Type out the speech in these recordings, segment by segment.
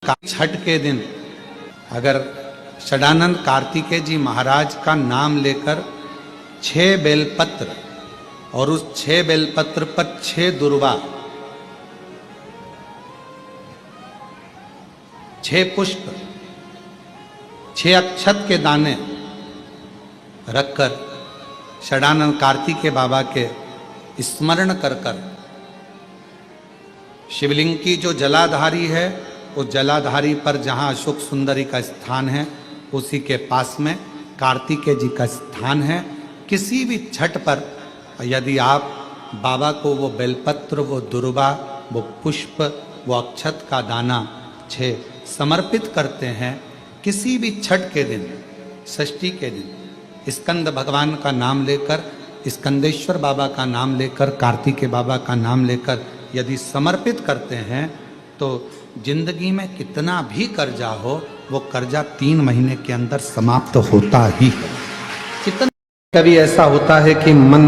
छठ के दिन अगर षडानंद कार्तिकेय जी महाराज का नाम लेकर 6 बेलपत्र और उस 6 बेलपत्र पर 6 दुर्वा, 6 पुष्प, 6 अक्षत के दाने रखकर षडानंद कार्तिकेय बाबा के स्मरण कर कर शिवलिंग की जो जलाधारी है उस जलाधारी पर जहाँ अशोक सुंदरी का स्थान है उसी के पास में कार्तिकेय जी का स्थान है। किसी भी छठ पर यदि आप बाबा को वो बेलपत्र, वो दुर्वा, वो पुष्प, वो अक्षत का दाना 6 समर्पित करते हैं, किसी भी छठ के दिन, षष्ठी के दिन स्कंद भगवान का नाम लेकर, स्कंदेश्वर बाबा का नाम लेकर, कार्तिकेय बाबा का नाम लेकर यदि समर्पित करते हैं तो जिंदगी में कितना भी कर्जा हो वो कर्जा 3 महीने के अंदर समाप्त होता ही है। कितना कभी ऐसा होता है कि मन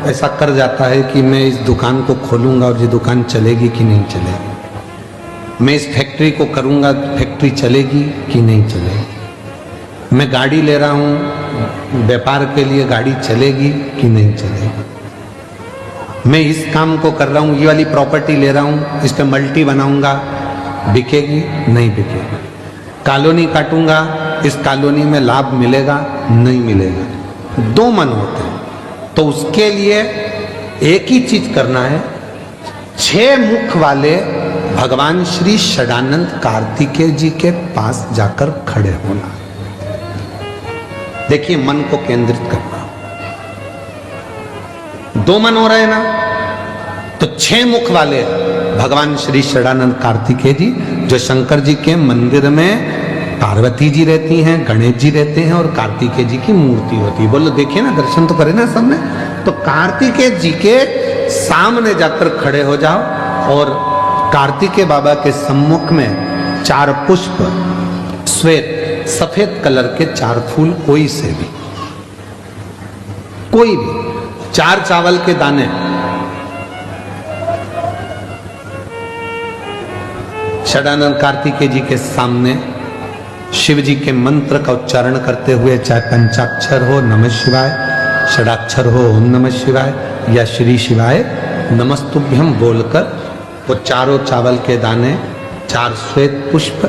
ऐसा कर जाता है कि मैं इस दुकान को खोलूंगा और ये दुकान चलेगी कि नहीं चलेगी, मैं इस फैक्ट्री को करूंगा, फैक्ट्री चलेगी कि नहीं चलेगी, मैं गाड़ी ले रहा हूं व्यापार के लिए, गाड़ी चलेगी कि नहीं चलेगी, मैं इस काम को कर रहा हूं, ये वाली प्रॉपर्टी ले रहा हूं, इस पे मल्टी बनाऊंगा, बिकेगी नहीं बिकेगी, कॉलोनी काटूंगा, इस कॉलोनी में लाभ मिलेगा नहीं मिलेगा। 2 मन होते हैं तो उसके लिए एक ही चीज करना है, 6 मुख वाले भगवान श्री षडानंद कार्तिकेय जी के पास जाकर खड़े होना। देखिए मन को केंद्रित करना। 2 मन हो रहे हैं ना, तो 6 मुख वाले भगवान श्री षडानंद कार्तिकेय जी, जो शंकर जी के मंदिर में पार्वती जी रहती हैं, गणेश जी रहते हैं और कार्तिकेय जी की मूर्ति होती है। बोलो देखिए ना, दर्शन तो करें ना सबने। तो कार्तिकेय जी के सामने जाकर खड़े हो जाओ और कार्तिकेय बाबा के सम्मुख में 4 पुष्प, श्वेत सफेद कलर के 4 फूल, कोई से भी, कोई भी, 4 चावल के दाने, षडानंद कार्तिकेय जी के सामने शिव जी के मंत्र का उच्चारण करते हुए, चाहे पंचाक्षर हो नमः शिवाय, षडाक्षर हो ओम नमः शिवाय या श्री शिवाय नमस्तुभ्यम बोलकर वो 4 चावल के दाने, 4 श्वेत पुष्प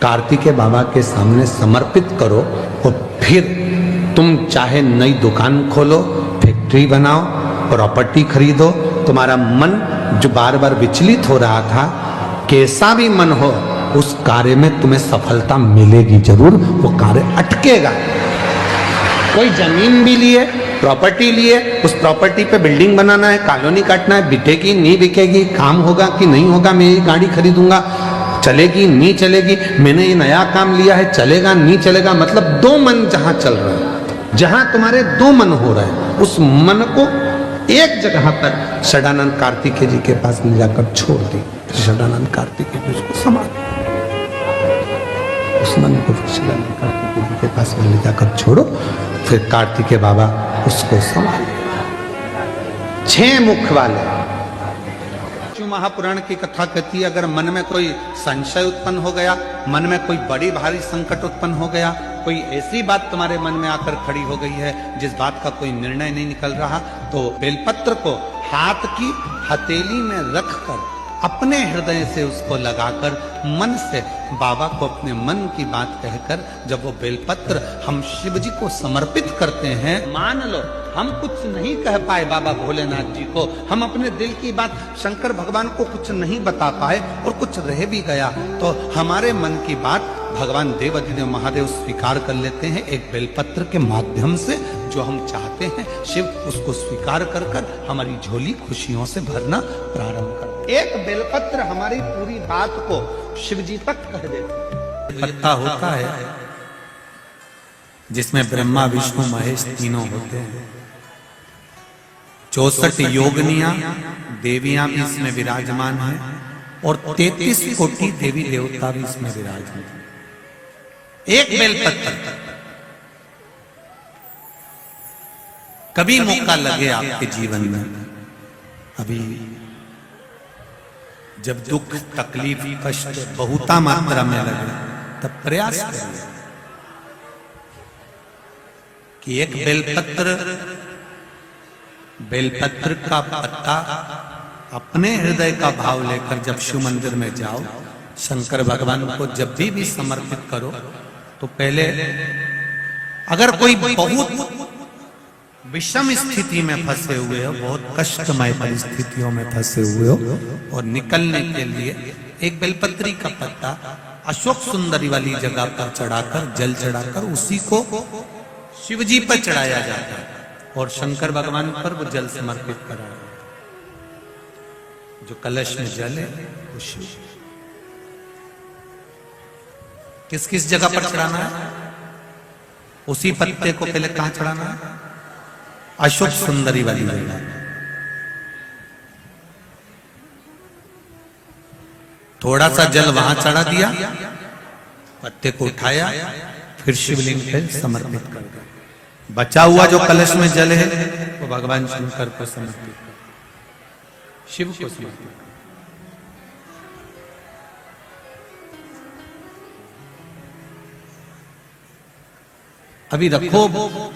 कार्तिकेय बाबा के सामने समर्पित करो। और फिर तुम चाहे नई दुकान खोलो, फैक्ट्री बनाओ, प्रॉपर्टी खरीदो, तुम्हारा मन जो बार बार विचलित हो रहा था, कैसा भी मन हो, उस कार्य में तुम्हें सफलता मिलेगी जरूर, वो कार्य अटकेगा। कोई जमीन भी लिए, प्रॉपर्टी लिए, उस प्रॉपर्टी पे बिल्डिंग बनाना है, कॉलोनी काटना है, बिकेगी नहीं बिकेगी, काम होगा कि नहीं होगा, मैं ये गाड़ी खरीदूंगा, चलेगी नहीं चलेगी, मैंने ये नया काम लिया है, चलेगा नहीं चलेगा। मतलब 2 मन जहां चल रहे हैं, जहां तुम्हारे 2 मन हो रहे हैं, उस मन को एक जगह पर षडानंद कार्तिकेय जी के पास ले जाकर छोड़ दी। षडानंद कार्तिकेय जी उसको संभाल, उस मन को षडानंद कार्तिकेय जी के पास में ले जाकर छोड़ो, फिर कार्तिकेय बाबा उसको संभाल। 6 मुख वाले। महापुराण की कथा कहती है, अगर मन में कोई संशय उत्पन्न हो गया, मन में कोई बड़ी भारी संकट उत्पन्न हो गया, कोई ऐसी बात तुम्हारे मन में आकर खड़ी हो गई है जिस बात का कोई निर्णय नहीं निकल रहा, तो बेलपत्र को हाथ की हथेली में रखकर अपने हृदय से उसको लगाकर मन से बाबा को अपने मन की बात कहकर जब वो बेलपत्र हम शिव जी को समर्पित करते हैं, मान लो हम कुछ नहीं कह पाए बाबा भोलेनाथ जी को, हम अपने दिल की बात शंकर भगवान को कुछ नहीं बता पाए और कुछ रह भी गया, तो हमारे मन की बात भगवान देवाधिदेव महादेव स्वीकार कर लेते हैं एक बेलपत्र के माध्यम से। जो हम चाहते हैं शिव उसको स्वीकार कर कर हमारी झोली खुशियों से भरना प्रारंभ कर। एक बेलपत्र हमारी पूरी बात को शिव जी तक कह देते हैं। पत्ता होता है जिसमें ब्रह्मा विष्णु महेश तीनों होते हैं, 64 योगनियां देवियां भी इसमें विराजमान हैं और 33 कोटि देवी देवता भी इसमें विराजमान हैं। एक बेलपत्र, कभी मौका लगे आपके जीवन में, अभी जब दुख तकलीफ कष्ट बहुता मात्रा में लगे तब प्रयास करिए कि एक बेलपत्र का पत्ता अपने हृदय का भाव लेकर जब शिव मंदिर में जाओ, शंकर भगवान को जब भी समर्पित करो, तो पहले अगर कोई बहुत विषम स्थिति में फंसे हुए हो, बहुत कष्टमय परिस्थितियों में फंसे हुए हो, और निकलने के लिए एक बेलपत्री का पत्ता अशोक सुंदरी वाली जगह पर चढ़ाकर, जल चढ़ाकर उसी को शिव जी पर चढ़ाया जाता है और शंकर भगवान पर वो जल समर्पित कराया जाता है। जो कलश में जल है वो शिव। किस किस जगह पर चढ़ाना है? उसी पत्ते को पहले कहां चढ़ाना है? अशोक सुंदरी वाली जगह। थोड़ा सा जल वहां चढ़ा दिया, पत्ते को उठाया, फिर शिवलिंग पे समर्पित कर दिया। बचा हुआ जो कलश में जल है वो भगवान शंकर को समर्पित कर, शिव को समर्पित कर। अभी रखो,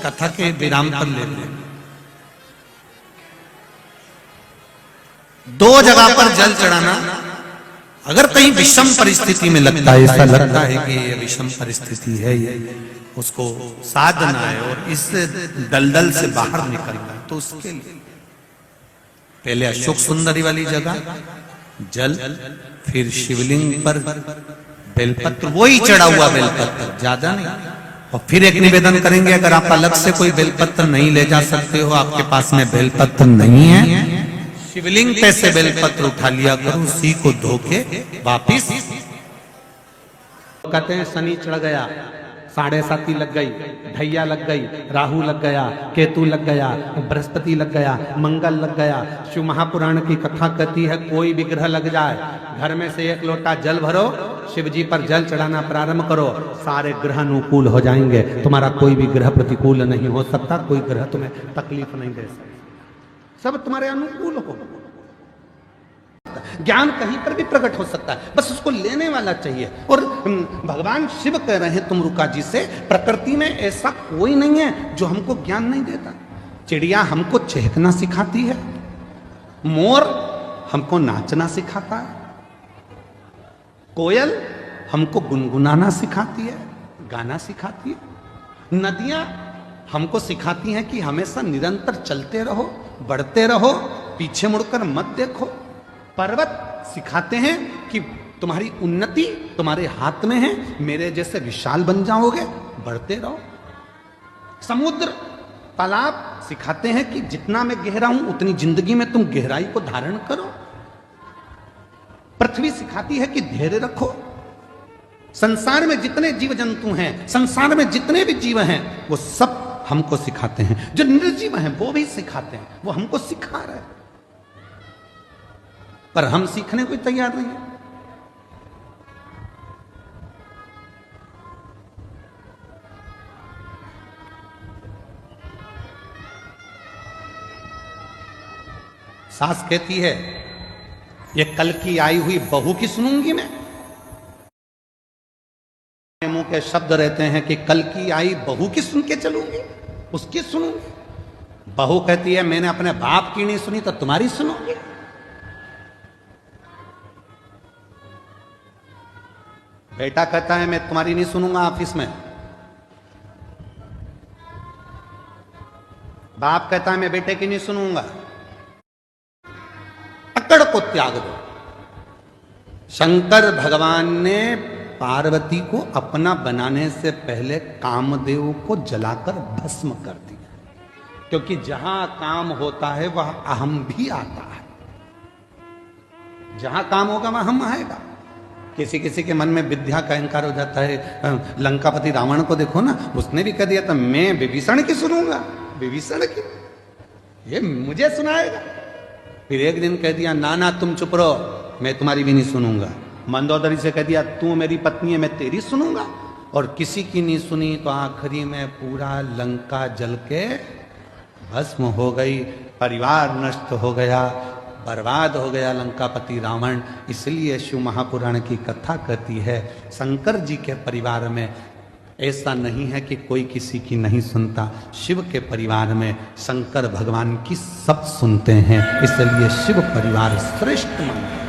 कथा के विराम पर ले लें। दो जगह पर जल चढ़ाना, अगर कहीं विषम परिस्थिति में लगता है, ऐसा लगता है कि ये विषम परिस्थिति है, ये उसको साधना है और इस दलदल से बाहर निकलना है, तो उसके लिए पहले अशोक सुंदरी वाली जगह जल, फिर शिवलिंग पर बेलपत्र, वही चढ़ा हुआ बेलपत्र, ज्यादा नहीं। और फिर एक निवेदन करेंगे, अगर आप अलग से कोई बेलपत्र नहीं ले जा सकते हो, आपके पास में बेलपत्र नहीं है, शिवलिंग पे से बेलपत्र उठा लिया करो, उसी को धो के वापिस। कहते हैं शनि चढ़ गया, 7.5 लग गई, ढैया लग गई, राहु लग गया, केतु लग गया, बृहस्पति लग गया, मंगल लग गया। शिव महापुराण की कथा कहती है, कोई भी ग्रह लग जाए, घर में से एक लोटा जल भरो, शिव जी पर जल चढ़ाना प्रारंभ करो, सारे ग्रह अनुकूल हो जाएंगे। तुम्हारा कोई भी ग्रह प्रतिकूल नहीं हो सकता, कोई ग्रह तुम्हें तकलीफ नहीं दे सकता, सब तुम्हारे अनुकूल हो। ज्ञान कहीं पर भी प्रकट हो सकता है, बस उसको लेने वाला चाहिए। और भगवान शिव कह रहे हैं तुमरुका जी से, प्रकृति में ऐसा कोई नहीं है जो हमको ज्ञान नहीं देता। चिड़िया हमको चहकना सिखाती है, मोर हमको नाचना सिखाता है, कोयल हमको गुनगुनाना सिखाती है, गाना सिखाती है, नदियां हमको सिखाती हैं कि हमेशा निरंतर चलते रहो, बढ़ते रहो, पीछे मुड़कर मत देखो। पर्वत सिखाते हैं कि तुम्हारी उन्नति तुम्हारे हाथ में है, मेरे जैसे विशाल बन जाओगे, बढ़ते रहो। समुद्र तालाब सिखाते हैं कि जितना मैं गहरा हूं उतनी जिंदगी में तुम गहराई को धारण करो। पृथ्वी सिखाती है कि धैर्य रखो। संसार में जितने जीव जंतु हैं, संसार में जितने भी जीव हैं, वो सब हमको सिखाते हैं। जो निर्जीव हैं वो भी सिखाते हैं, वो हमको सिखा रहे हैं, पर हम सीखने को तैयार नहीं है। सास कहती है, ये कल की आई हुई बहू की सुनूंगी मैं। मुंह के शब्द रहते हैं कि कल की आई बहू की सुन के चलूंगी, उसकी सुनूंगी। बहू कहती है, मैंने अपने बाप की नहीं सुनी तो तुम्हारी सुनूंगी। बेटा कहता है, मैं तुम्हारी नहीं सुनूंगा ऑफिस में। बाप कहता है, मैं बेटे की नहीं सुनूंगा। अकड़ को त्याग दो। शंकर भगवान ने पार्वती को अपना बनाने से पहले कामदेव को जलाकर भस्म कर दिया, क्योंकि जहां काम होता है वह अहम भी आता है। जहां काम होगा वहां हम आएगा। किसी किसी के मन में विद्या का अहंकार हो जाता है। लंकापति रावण को देखो ना, उसने भी कह दिया था, मैं विभीषण की सुनूंगा, विभीषण की, ये मुझे सुनाएगा। फिर एक दिन कह दिया, नाना तुम चुप रहो, मैं तुम्हारी भी नहीं सुनूंगा। मंदोदरी से कह दिया, तू मेरी पत्नी है, मैं तेरी सुनूंगा। और किसी की नहीं सुनी तो आखिरी में पूरा लंका जल के भस्म हो गई, परिवार नष्ट हो गया, बर्बाद हो गया लंकापति रावण। इसलिए शिव महापुराण की कथा कहती है शंकर जी के परिवार में ऐसा नहीं है कि कोई किसी की नहीं सुनता। शिव के परिवार में शंकर भगवान की सब सुनते हैं, इसलिए शिव परिवार श्रेष्ठ माना गया।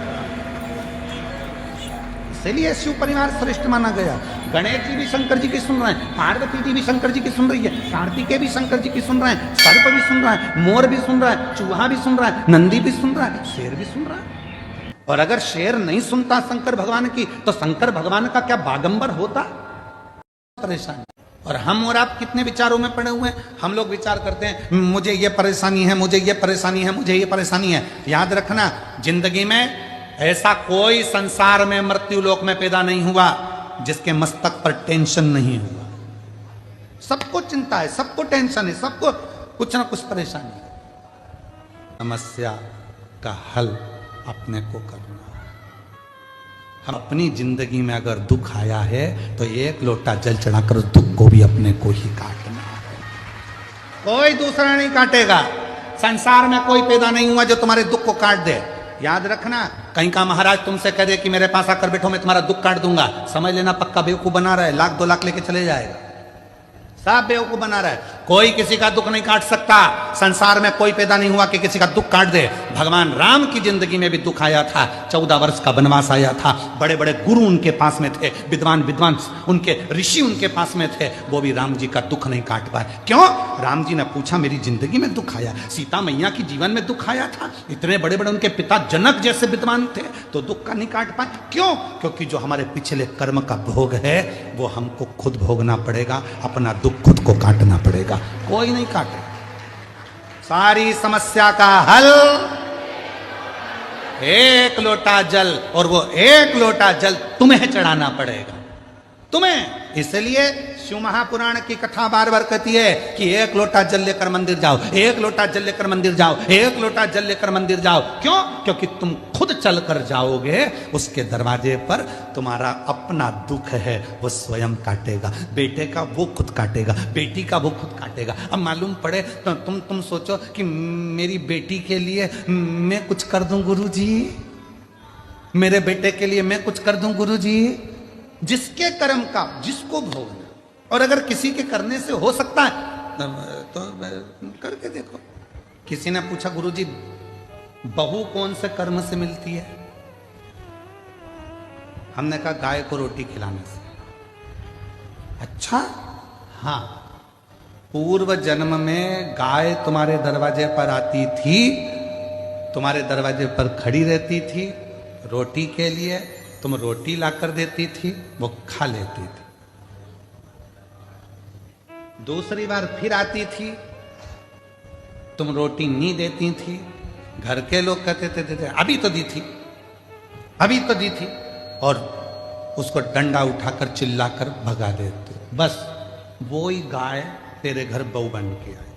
इसलिए शिव परिवार श्रेष्ठ माना गया। गणेश जी भी शंकर जी की सुन रहे हैं, पार्वती जी भी शंकर जी की सुन रही है, कार्तिकेय भी शंकर जी की सुन रहे हैं, सर्प भी सुन रहा है, मोर भी सुन रहा है, चूहा भी सुन रहा है, नंदी भी सुन रहा है, शेर भी सुन रहा है। और अगर शेर नहीं सुनता शंकर भगवान की तो शंकर भगवान का क्या बागंबर होता? परेशानी। और हम और आप कितने विचारों में पड़े हुए हैं। हम लोग विचार करते हैं मुझे ये परेशानी है, मुझे ये परेशानी है, मुझे ये परेशानी है। याद रखना, जिंदगी में ऐसा कोई संसार में मृत्यु लोक में पैदा नहीं हुआ जिसके मस्तक पर टेंशन नहीं हुआ। सबको चिंता है, सबको टेंशन है, सबको कुछ ना कुछ परेशानी है। समस्या का हल अपने को करना है। हम अपनी जिंदगी में अगर दुख आया है तो एक लोटा जल चढ़ाकर उस दुख को भी अपने को ही काटना है, कोई दूसरा नहीं काटेगा। संसार में कोई पैदा नहीं हुआ जो तुम्हारे दुख को काट दे। याद रखना, कहीं का महाराज तुमसे कह दे कि मेरे पास आकर बैठो मैं तुम्हारा दुख काट दूंगा, समझ लेना पक्का बेवकूफ बना रहा है, 1,00,000 2,00,000 लेके चले जाएगा। सब बेवकूफ बना रहा है। कोई किसी का दुख नहीं काट सकता। संसार में कोई पैदा नहीं हुआ कि किसी का दुख काट दे। भगवान राम की जिंदगी में भी दुख आया था, 14 वर्ष का वनवास आया था, बड़े बड़े गुरु उनके पास में थे, विद्वान उनके ऋषि उनके पास में थे, वो भी राम जी का दुख नहीं काट पाए। क्यों? राम जी ने पूछा मेरी जिंदगी में दुख आया, सीता मैया की जीवन में दुख आया था, इतने बड़े बड़े उनके पिता जनक जैसे विद्वान थे तो दुख का नहीं काट पाए। क्यों? क्योंकि जो हमारे पिछले कर्म का भोग है वो हमको खुद भोगना पड़ेगा, अपना दुख खुद को काटना पड़ेगा, कोई नहीं काटे। सारी समस्या का हल एक लोटा जल, और वो एक लोटा जल तुम्हें चढ़ाना पड़ेगा, तुम्हें। इसलिए शिव महापुराण की कथा बार बार कहती है कि एक लोटा जल लेकर मंदिर जाओ, एक लोटा जल लेकर मंदिर जाओ, एक लोटा जल लेकर मंदिर जाओ। क्यों? क्योंकि तुम खुद चल कर जाओगे, उसके दरवाजे पर तुम्हारा अपना दुख है वो स्वयं काटेगा। बेटे का वो खुद काटेगा, बेटी का वो खुद काटेगा। अब मालूम पड़े तो तुम सोचो कि मेरी बेटी के लिए मैं कुछ कर दूं गुरुजी, मेरे बेटे के लिए मैं कुछ कर दूं गुरुजी। जिसके कर्म का जिसको भोगना, और अगर किसी के करने से हो सकता है तो करके देखो। किसी ने पूछा गुरुजी बहू कौन से कर्म से मिलती है? हमने कहा गाय को रोटी खिलाने से। अच्छा, हाँ, पूर्व जन्म में गाय तुम्हारे दरवाजे पर आती थी, तुम्हारे दरवाजे पर खड़ी रहती थी रोटी के लिए, तुम रोटी लाकर देती थी, वो खा लेती थी। दूसरी बार फिर आती थी, तुम रोटी नहीं देती थी, घर के लोग कहते थे अभी तो दी थी, अभी तो दी थी, और उसको डंडा उठाकर चिल्लाकर भगा देते। बस वो ही गाय तेरे घर बहू बन के आई।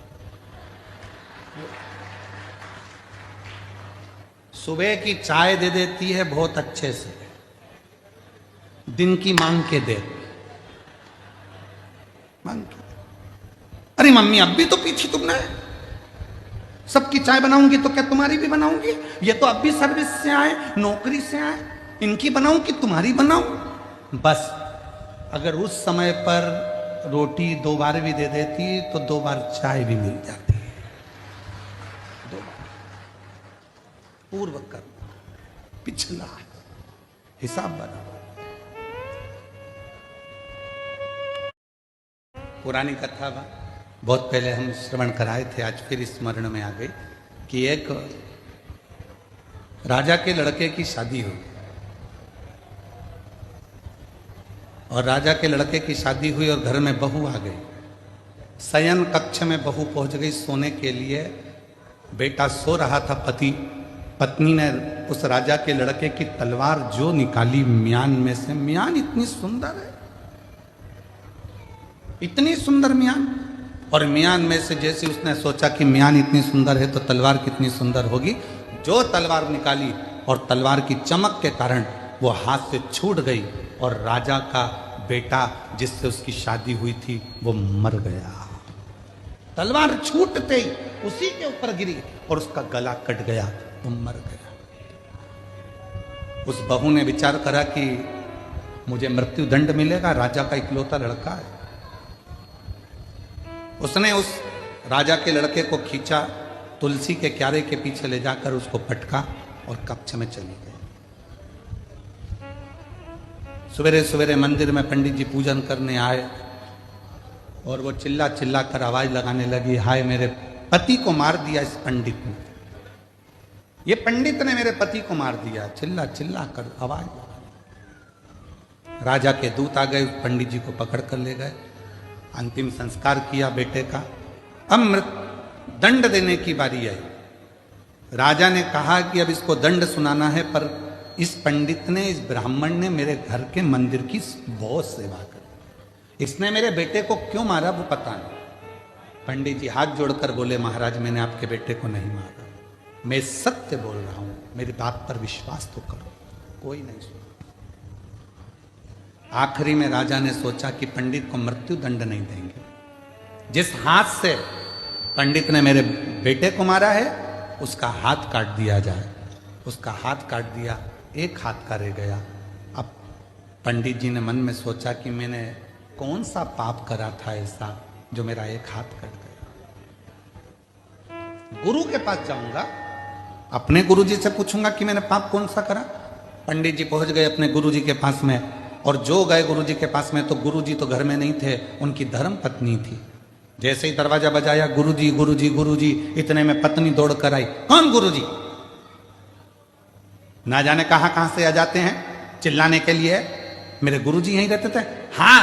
सुबह की चाय दे देती है बहुत अच्छे से, दिन की मांग के दे, मांग के। अरे मम्मी अब भी तो पी थी तुमने, सबकी चाय बनाऊंगी तो क्या तुम्हारी भी बनाऊंगी? ये तो अब भी सर्विस से आए, नौकरी से आए, इनकी बनाऊं कि तुम्हारी बनाऊं? बस अगर उस समय पर रोटी 2 बार भी दे देती तो 2 बार चाय भी मिल जाती। 2 बार पूर्व कर्म, पिछला हिसाब बना। पुरानी कथा बहुत पहले हम श्रवण कराए थे, आज फिर स्मरण में आ गई कि एक राजा के लड़के की शादी हुई, और राजा के लड़के की शादी हुई और घर में बहू आ गई। शयन कक्ष में बहू पहुंच गई सोने के लिए, बेटा सो रहा था, पत्नी ने उस राजा के लड़के की तलवार जो निकाली म्यान में से, म्यान इतनी सुंदर है, इतनी सुंदर म्यान, और म्यान में से जैसे उसने सोचा कि म्यान इतनी सुंदर है तो तलवार कितनी सुंदर होगी, जो तलवार निकाली और तलवार की चमक के कारण वो हाथ से छूट गई, और राजा का बेटा जिससे उसकी शादी हुई थी वो मर गया। तलवार छूटते ही उसी के ऊपर गिरी और उसका गला कट गया। वो मर गया। उस बहू ने विचार करा कि मुझे मृत्यु दंड मिलेगा, राजा का इकलौता लड़का है। उसने उस राजा के लड़के को खींचा, तुलसी के क्यारे के पीछे ले जाकर उसको पटका और कक्ष में चली गई। सवेरे सवेरे मंदिर में पंडित जी पूजन करने आए और वो चिल्ला चिल्ला कर आवाज लगाने लगी, हाय मेरे पति को मार दिया इस पंडित ने, ये पंडित ने मेरे पति को मार दिया। चिल्ला चिल्ला कर आवाज लगा। राजा के दूत आ गए, पंडित जी को पकड़ कर ले गए, अंतिम संस्कार किया बेटे का। अब दंड देने की बारी आई। राजा ने कहा कि अब इसको दंड सुनाना है, पर इस पंडित ने, इस ब्राह्मण ने मेरे घर के मंदिर की बहुत सेवा करी, इसने मेरे बेटे को क्यों मारा वो पता नहीं। पंडित जी हाथ जोड़कर बोले, महाराज मैंने आपके बेटे को नहीं मारा, मैं सत्य बोल रहा हूं, मेरी बात पर विश्वास तो करो। कोई नहीं सुना। आखिरी में राजा ने सोचा कि पंडित को मृत्यु दंड नहीं देंगे, जिस हाथ से पंडित ने मेरे बेटे को मारा है उसका हाथ काट दिया जाए। उसका हाथ काट दिया, एक हाथ का रह गया। अब पंडित जी ने मन में सोचा कि मैंने कौन सा पाप करा था ऐसा जो मेरा एक हाथ कट गया। गुरु के पास जाऊंगा, अपने गुरु जी से पूछूंगा कि मैंने पाप कौन सा करा। पंडित जी पहुंच गए अपने गुरु जी के पास में, और जो गए गुरु जी के पास में तो गुरु जी तो घर में नहीं थे, उनकी धर्म पत्नी थी। जैसे ही दरवाजा बजाया, गुरु जी गुरु जी गुरु जी, इतने में पत्नी दौड़ कर आई। कौन गुरु जी? ना जाने कहां कहां से आ जाते हैं चिल्लाने के लिए। मेरे गुरु जी यहीं रहते थे। हाँ,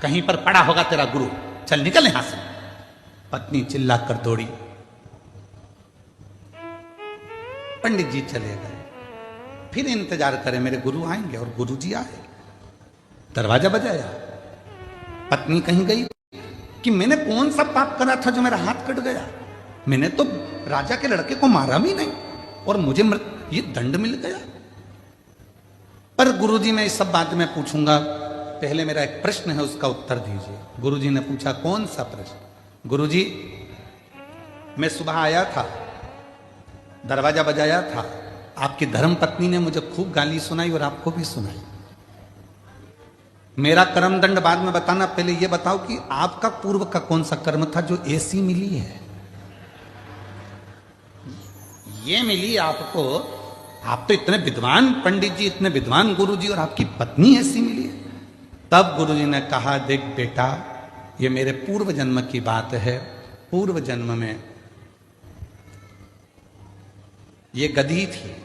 कहीं पर पड़ा होगा तेरा गुरु, चल निकल यहां से। पत्नी चिल्ला कर दौड़ी। पंडित जी चले गए। फिर इंतजार करें मेरे गुरु आएंगे, और गुरु जी आए। दरवाजा बजाया, पत्नी कहीं गई कि मैंने कौन सा पाप करा था जो मेरा हाथ कट गया। मैंने तो राजा के लड़के को मारा भी नहीं और मुझे ये दंड मिल गया। पर गुरुजी मैं इस सब बात में पूछूंगा, पहले मेरा एक प्रश्न है उसका उत्तर दीजिए। गुरुजी ने पूछा, कौन सा प्रश्न? गुरुजी मैं सुबह आया था, दरवाजा बजाया था, आपकी धर्म पत्नी ने मुझे खूब गाली सुनाई और आपको भी सुनाई। मेरा कर्म दंड बाद में बताना, पहले ये बताओ कि आपका पूर्व का कौन सा कर्म था जो ऐसी मिली है। ये मिली आपको, आप तो इतने विद्वान पंडित जी, इतने विद्वान गुरुजी, और आपकी पत्नी ऐसी मिली है। तब गुरुजी ने कहा, देख बेटा, ये मेरे पूर्व जन्म की बात है। पूर्व जन्म में ये गधी थी,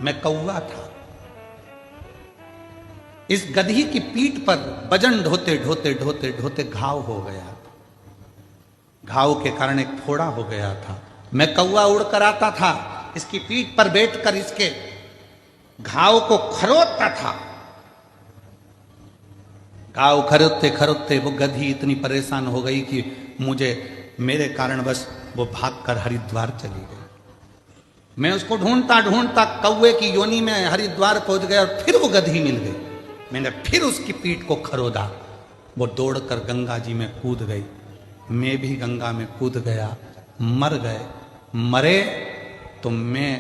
मैं कौवा था। इस गधी की पीठ पर वजन ढोते ढोते ढोते ढोते घाव हो गया। घाव के कारण एक फोड़ा हो गया था। मैं कौवा उड़कर आता था, इसकी पीठ पर बैठकर इसके घाव को खरोदता था। घाव खरोदते खरोदते वो गधी इतनी परेशान हो गई कि मुझे, मेरे कारण बस वो भागकर हरिद्वार चली गई। मैं उसको ढूंढता ढूंढता कौवे की योनि में हरिद्वार पहुंच गया, और फिर वो गधी मिल गई। मैंने फिर उसकी पीठ को खरोदा, वो दौड़कर गंगा जी में कूद गई। मैं भी गंगा में कूद गया, मर गए। मरे तो मैं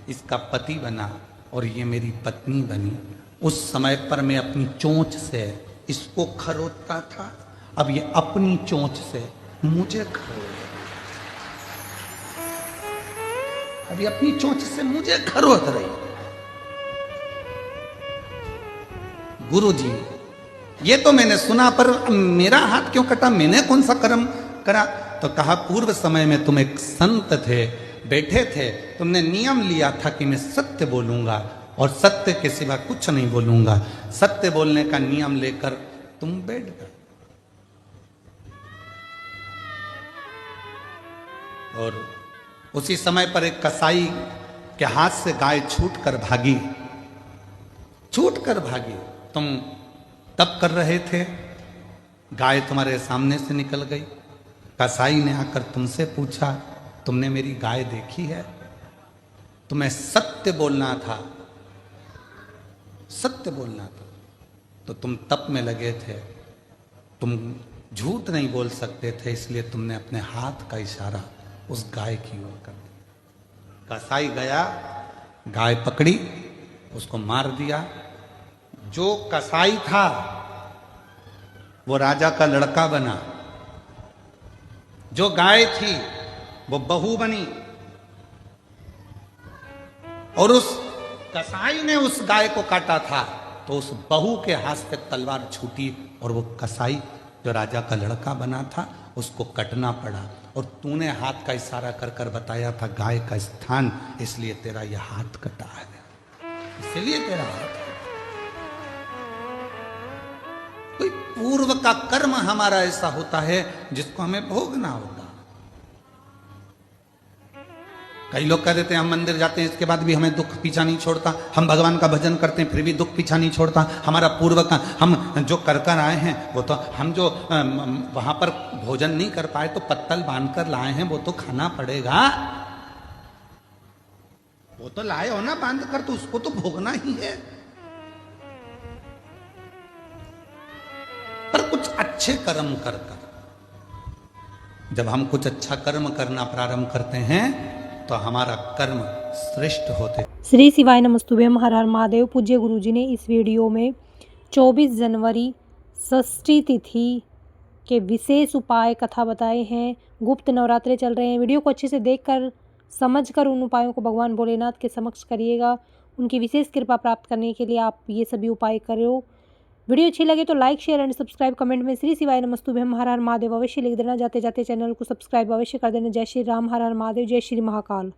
इसका पति बना और ये मेरी पत्नी बनी। उस समय पर मैं अपनी चोंच से इसको खरोदता था, अब ये अपनी चोंच से मुझे खरोद, अब ये अपनी चोंच से मुझे खरोद रही। गुरुजी, ये तो मैंने सुना, पर मेरा हाथ क्यों कटा? मैंने कौन सा कर्म करा? तो कहा, पूर्व समय में तुम एक संत थे, बैठे थे, तुमने नियम लिया था कि मैं सत्य बोलूंगा और सत्य के सिवा कुछ नहीं बोलूंगा। सत्य बोलने का नियम लेकर तुम बैठ गए, और उसी समय पर एक कसाई के हाथ से गाय छूट कर भागी। छूट कर भागी। तुम तप कर रहे थे, गाय तुम्हारे सामने से निकल गई। कसाई ने आकर तुमसे पूछा, तुमने मेरी गाय देखी है? तुम्हें सत्य बोलना था, सत्य बोलना था, तो तुम तप में लगे थे, तुम झूठ नहीं बोल सकते थे, इसलिए तुमने अपने हाथ का इशारा उस गाय की ओर कर दिया। कसाई गया, गाय पकड़ी, उसको मार दिया। जो कसाई था वो राजा का लड़का बना, जो गाय थी वो बहू बनी, और उस कसाई ने उस गाय को काटा था तो उस बहू के हाथ से तलवार छूटी और वो कसाई जो राजा का लड़का बना था उसको कटना पड़ा। और तूने हाथ का इशारा कर कर बताया था गाय का स्थान, इसलिए तेरा यह हाथ कटा है, इसलिए तेरा हाथ है। कोई पूर्व का कर्म हमारा ऐसा होता है जिसको हमें भोगना होता। कई लोग कह देते हैं हम मंदिर जाते हैं इसके बाद भी हमें दुख पीछा नहीं छोड़ता, हम भगवान का भजन करते हैं फिर भी दुख पीछा नहीं छोड़ता। हमारा पूर्व का हम जो कर कर आए हैं वो तो, हम जो वहां पर भोजन नहीं कर पाए तो पत्तल बांध कर लाए हैं वो तो खाना पड़ेगा। वो तो लाए हो ना बांध कर, तो उसको तो भोगना ही है। पर कुछ अच्छे कर्म कर कर, जब हम कुछ अच्छा कर्म करना प्रारंभ करते हैं तो हमारा कर्म श्रेष्ठ होते। श्री शिवाय नमस्तुभ्यम, हर हर महादेव। पूज्य गुरुजी ने इस वीडियो में 24 जनवरी षष्ठी तिथि के विशेष उपाय कथा बताए हैं। गुप्त नवरात्रे चल रहे हैं। वीडियो को अच्छे से देखकर समझकर उन उपायों को भगवान भोलेनाथ के समक्ष करिएगा। उनकी विशेष कृपा प्राप्त करने के लिए आप ये सभी उपाय करो। वीडियो अच्छी लगे तो like share and subscribe, comment में श्री शिवाय नमस्तुभ्यम हर हर महादेव अवश्य लिख देना। जाते जाते चैनल को सब्सक्राइब अवश्य कर देना। जय श्री राम, हर हर महादेव, जय श्री महाकाल।